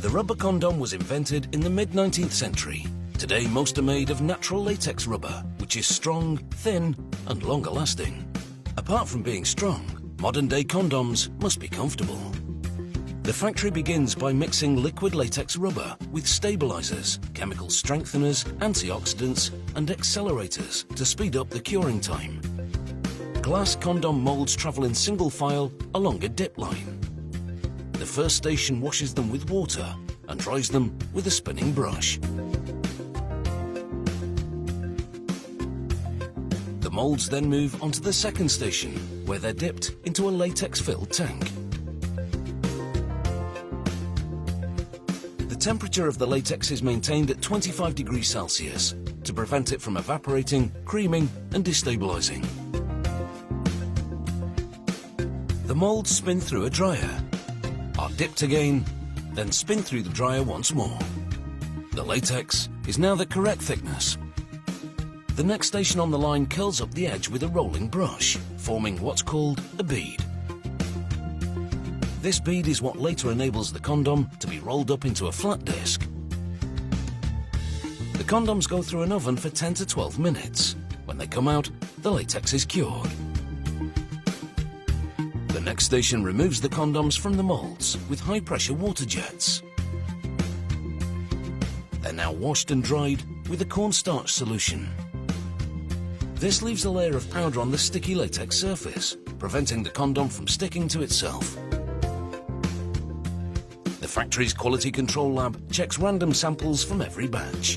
The rubber condom was invented in the mid-19th century. Today, most are made of natural latex rubber, which is strong, thin, and longer lasting. Apart from being strong, modern-day condoms must be comfortable. The factory begins by mixing liquid latex rubber with stabilizers, chemical strengtheners, antioxidants, and accelerators to speed up the curing time. Glass condom molds travel in single file along a dip line. The first station washes them with water and dries them with a spinning brush. The molds then move onto the second station, where they're dipped into a latex-filled tank. The temperature of the latex is maintained at 25 degrees Celsius to prevent it from evaporating, creaming, and destabilizing. The molds spin through a dryer, are dipped again, then spin through the dryer once more. The latex is now the correct thickness. The next station on the line curls up the edge with a rolling brush, forming what's called a bead. This bead is what later enables the condom to be rolled up into a flat disc. The condoms go through an oven for 10 to 12 minutes. When they come out, the latex is cured. The next station removes the condoms from the molds with high-pressure water jets. They're now washed and dried with a cornstarch solution. This leaves a layer of powder on the sticky latex surface, preventing the condom from sticking to itself. The factory's quality control lab checks random samples from every batch.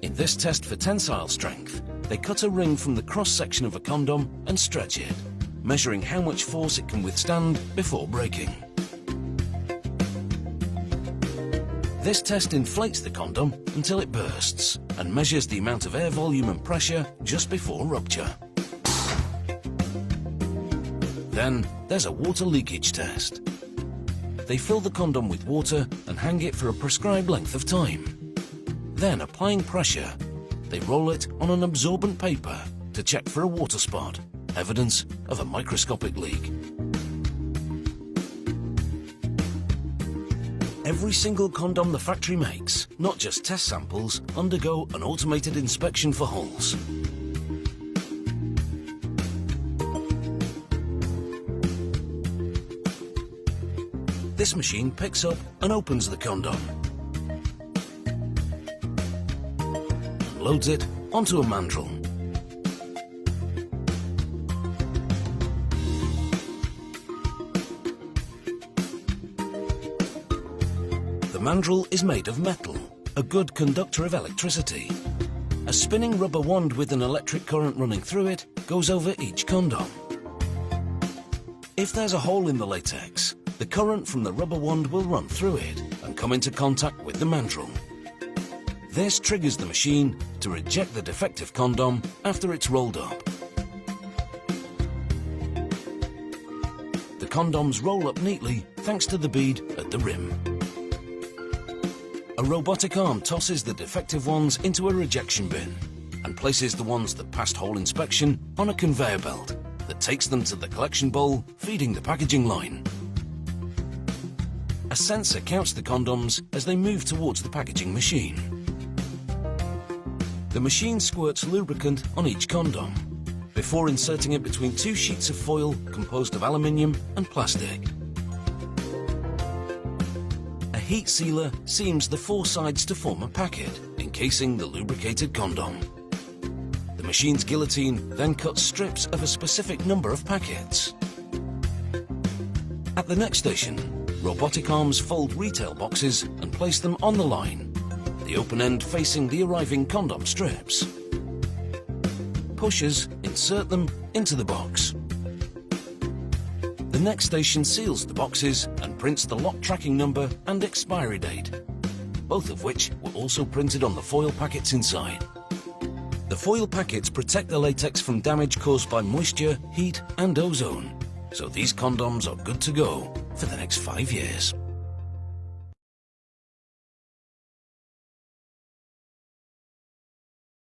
In this test for tensile strength, they cut a ring from the cross-section of a condom and stretch it, measuring how much force it can withstand before breaking. This test inflates the condom until it bursts and measures the amount of air volume and pressure just before rupture. Then there's a water leakage test. They fill the condom with water and hang it for a prescribed length of time. Then, applying pressure, they roll it on an absorbent paper to check for a water spot, evidence of a microscopic leak. Every single condom the factory makes, not just test samples, undergo an automated inspection for holes. This machine picks up and opens the condom and loads it onto a mandrel. The mandrel is made of metal, a good conductor of electricity. A spinning rubber wand with an electric current running through it goes over each condom. If there's a hole in the latex, the current from the rubber wand will run through it and come into contact with the mandrel. This triggers the machine to reject the defective condom after it's rolled up. The condoms roll up neatly thanks to the bead at the rim. A robotic arm tosses the defective ones into a rejection bin and places the ones that passed hole inspection on a conveyor belt that takes them to the collection bowl feeding the packaging line. A sensor counts the condoms as they move towards the packaging machine. The machine squirts lubricant on each condom before inserting it between two sheets of foil composed of aluminium and plastic. A heat sealer seams the four sides to form a packet, encasing the lubricated condom. The machine's guillotine then cuts strips of a specific number of packets. At the next station, robotic arms fold retail boxes and place them on the line, the open end facing the arriving condom strips. Pushers insert them into the box. The next station seals the boxes and prints the lot tracking number and expiry date, both of which were also printed on the foil packets inside. The foil packets protect the latex from damage caused by moisture, heat, and ozone, so these condoms are good to go for the next 5 years.